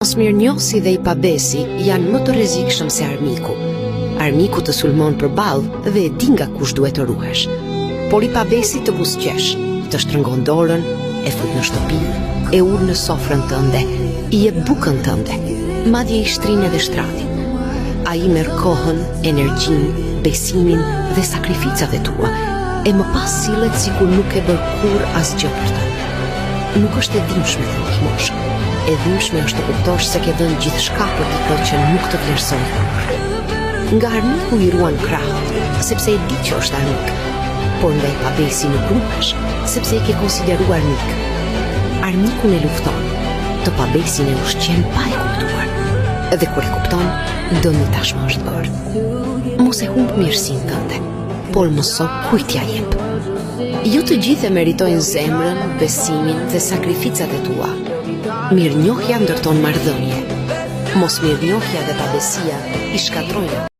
Mosmirënjohësi dhe i pabesi janë më të rrezikshëm se armiku. Armiku të sulmon përballë dhe e di nga kush duhet të ruhesh. Por i pabesi të buzëqesh, të shtrëngon dorën, e fut në shtëpi, e ul në sofrën tënde, i jep bukën tënde, madje i shtrin edhe shtratin. Ai merr kohën, energjinë, besimin dhe sakrificat e tua, e më pas sillet sikur nuk e bër kurrë asgjë për të. Nuk është e dhimbshme të ndihmosh. E dhimbshme është të kuptosh se ke dhënë gjithçka për dikë që nuk të vlerëson kurrë. Nga armiku i ruan krahët, sepse e di që është armik, por nga i pabesi nuk ruhesh, sepse e ke konsideruar armik. Armikun e lufton, të pabesin e ushqen pa e kuptuar. Dhe kur e kupton, dëmi tashmë është bërë. Mos e humb mirësinë tënde, por mëso kujt t'ia jep. Jo të gjithë e meritojnë zemrën, besimin dhe sakrificat e tua. Mirënjohja ndërton marrëdhënie. Mos mirënjohja dhe pabesia i shkatrojnë.